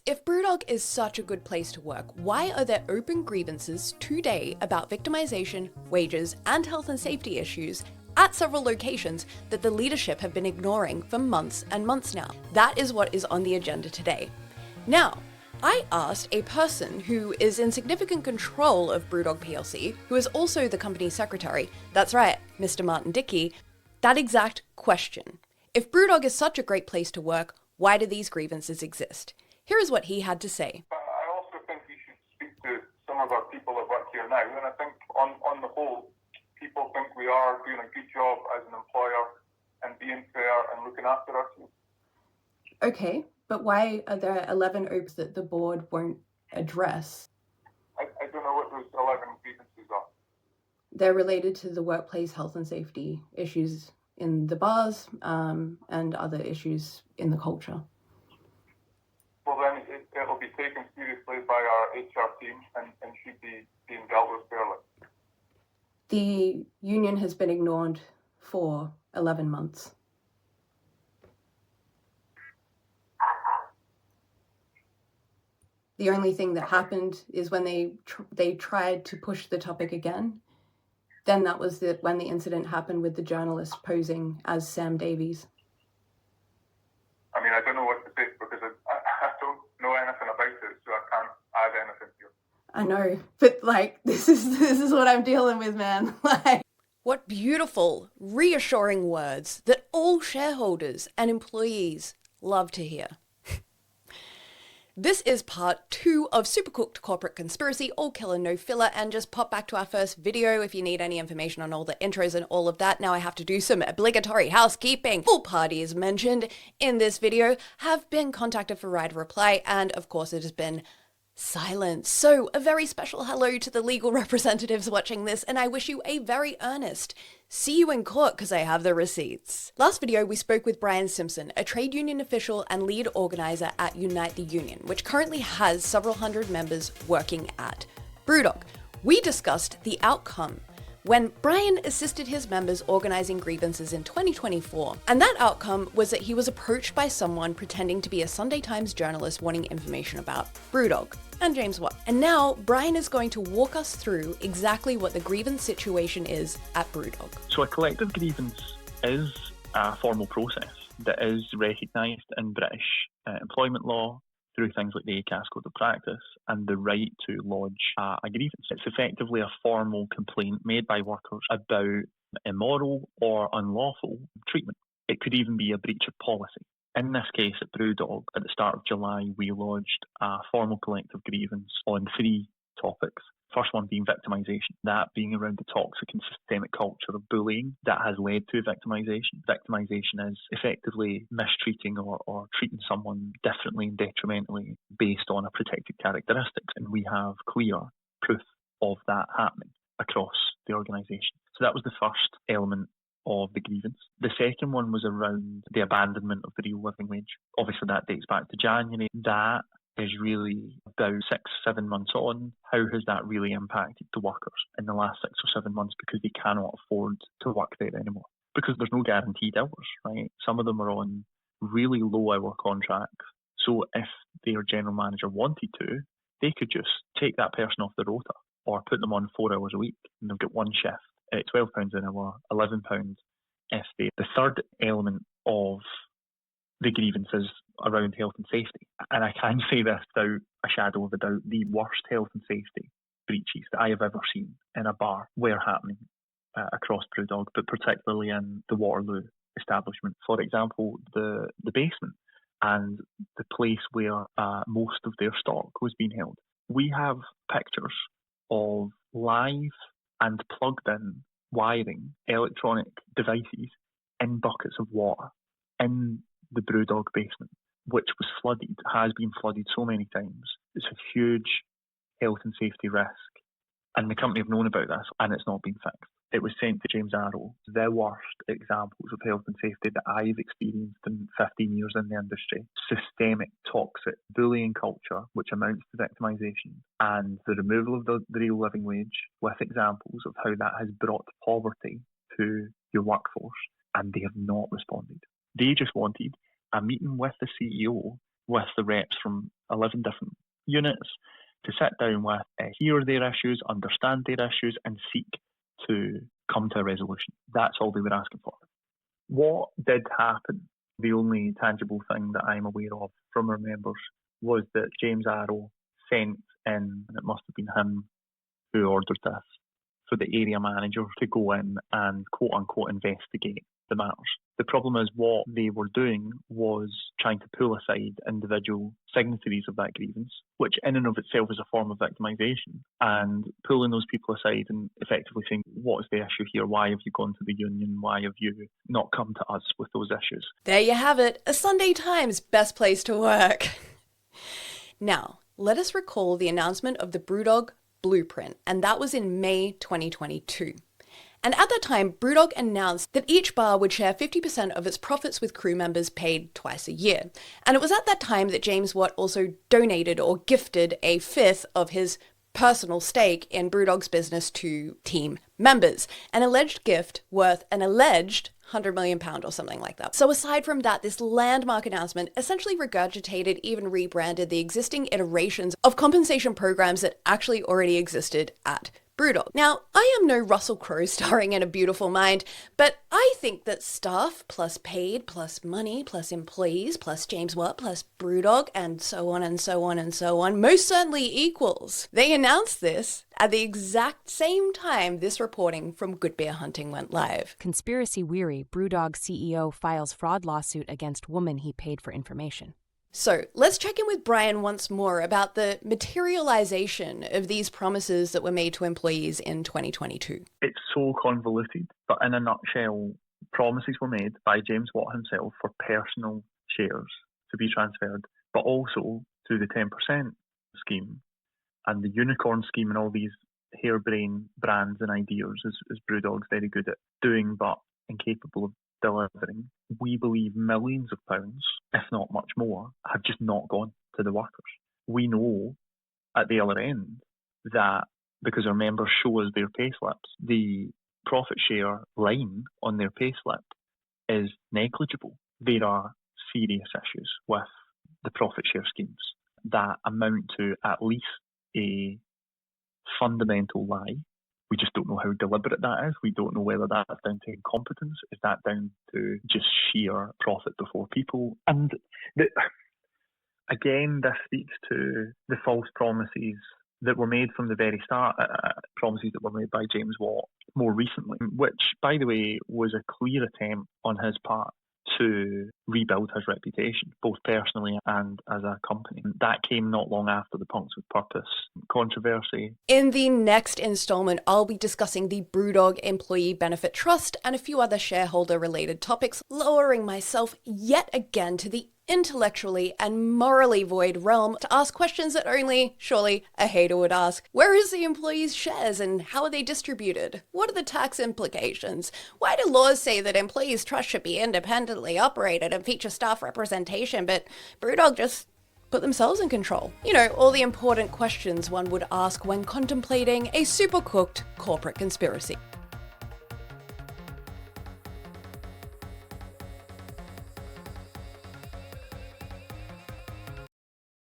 If Brewdog is such a good place to work, why are there open grievances today about victimisation, wages, and health and safety issues at several locations that the leadership have been ignoring for months and months now? That is what is on the agenda today. Now, I asked a person who is in significant control of Brewdog PLC, who is also the company's secretary, that's right, Mr. Martin Dickie, that exact question. If Brewdog is such a great place to work, why do these grievances exist? Here is what he had to say. I also think you should speak to some of our people that work here now, and I think on the whole, people think we are doing a good job as an employer and being fair and looking after our team. Okay, but why are there 11 OPs that the board won't address? I don't know what those 11 grievances are. They're related to the workplace health and safety issues in the bars and other issues in the culture. Well, then it'll be taken seriously by our HR team and should be being dealt with fairly. The union has been ignored for 11 months. The only thing that happened is when they tried to push the topic again. Then that was when the incident happened with the journalist posing as Sam Davies. I mean, I don't know what to say because I don't know anything about it, so I can't add anything to it. I know, but this is what I'm dealing with, man. What beautiful, reassuring words that all shareholders and employees love to hear. This is part 2 of Supercooked Corporate Conspiracy, all killer, no filler, and just pop back to our first video if you need any information on all the intros and all of that. Now I have to do some obligatory housekeeping. All parties mentioned in this video have been contacted for right of reply, and of course it has been silence. So a very special hello to the legal representatives watching this, and I wish you a very earnest see you in court because I have the receipts. Last video we spoke with Bryan Simpson, a trade union official and lead organizer at Unite the Union, which currently has several hundred members working at Brewdog. We discussed the outcome when Bryan assisted his members organizing grievances in 2024. And that outcome was that he was approached by someone pretending to be a Sunday Times journalist wanting information about Brewdog and James Watt. And now Bryan is going to walk us through exactly what the grievance situation is at Brewdog. So a collective grievance is a formal process that is recognised in British employment law through things like the ACAS Code of Practice and the right to lodge a grievance. It's effectively a formal complaint made by workers about immoral or unlawful treatment. It could even be a breach of policy. In this case, at Brewdog, at the start of July, we lodged a formal collective grievance on 3 topics. First one being victimisation, that being around the toxic and systemic culture of bullying that has led to victimisation. Victimisation is effectively mistreating or treating someone differently and detrimentally based on a protected characteristic, and we have clear proof of that happening across the organisation. So that was the first element of the grievance. The second one was around the abandonment of the real living wage. Obviously that dates back to January. That is really about 6-7 months on. How has that really impacted the workers in the last 6 or 7 months, because they cannot afford to work there anymore? Because there's no guaranteed hours, right? Some of them are on really low hour contracts. So if their general manager wanted to, they could just take that person off the rota or put them on 4 hours a week and they'll get one shift at £12 an hour, £11 if they... The third element of the grievances around health and safety. And I can say this without a shadow of a doubt, the worst health and safety breaches that I have ever seen in a bar were happening across Brewdog, but particularly in the Waterloo establishment. For example, the basement and the place where most of their stock was being held. We have pictures of live and plugged in wiring electronic devices in buckets of water in the Brewdog basement, which was flooded, has been flooded so many times. It's a huge health and safety risk, and the company have known about this, and it's not been fixed. It was sent to James Arrow. The worst examples of health and safety that I've experienced in 15 years in the industry. Systemic, toxic bullying culture, which amounts to victimisation, and the removal of the real living wage, with examples of how that has brought poverty to your workforce, and they have not responded. They just wanted a meeting with the CEO with the reps from 11 different units to sit down with, hear their issues, understand their issues, and seek to come to a resolution. That's all they were asking for. What did happen, the only tangible thing that I'm aware of from our members, was that James Arrow sent in, and it must have been him who ordered this, for the area manager to go in and quote-unquote investigate the matters. The problem is what they were doing was trying to pull aside individual signatories of that grievance, which in and of itself is a form of victimisation, and pulling those people aside and effectively saying, what is the issue here? Why have you gone to the union? Why have you not come to us with those issues? There you have it, a Sunday Times best place to work. Now, let us recall the announcement of the Brewdog blueprint, and that was in May 2022. And at that time, Brewdog announced that each bar would share 50% of its profits with crew members paid twice a year. And it was at that time that James Watt also donated or gifted a fifth of his personal stake in Brewdog's business to team members, an alleged gift worth an alleged £100 million or something like that. So aside from that, this landmark announcement essentially regurgitated, even rebranded the existing iterations of compensation programs that actually already existed at Brewdog. Now, I am no Russell Crowe starring in A Beautiful Mind, but I think that staff plus paid plus money plus employees plus James Watt plus Brewdog and so on and so on and so on most certainly equals. They announced this at the exact same time this reporting from Good Beer Hunting went live. Conspiracy weary, Brewdog CEO files fraud lawsuit against woman he paid for information. So let's check in with Bryan once more about the materialization of these promises that were made to employees in 2022. It's so convoluted, but in a nutshell, promises were made by James Watt himself for personal shares to be transferred, but also through the 10% scheme and the unicorn scheme and all these harebrained brands and ideas, as Brewdog's very good at doing, but incapable of delivering. We believe millions of pounds, if not much more, have just not gone to the workers. We know at the other end that because our members show us their pay slips, the profit share line on their pay slip is negligible. There are serious issues with the profit share schemes that amount to at least a fundamental lie. We just don't know how deliberate that is. We don't know whether that's down to incompetence. Is that down to just sheer profit before people? And again, this speaks to the false promises that were made from the very start, promises that were made by James Watt more recently, which, by the way, was a clear attempt on his part to rebuild his reputation, both personally and as a company. That came not long after the Punks with Purpose controversy. In the next installment, I'll be discussing the Brewdog Employee Benefit Trust and a few other shareholder-related topics, lowering myself yet again to the intellectually and morally void realm to ask questions that only, surely, a hater would ask. Where is the employees' shares and how are they distributed? What are the tax implications? Why do laws say that employees' trust should be independently operated and feature staff representation, but Brewdog just put themselves in control? You know, all the important questions one would ask when contemplating a supercooked corporate conspiracy.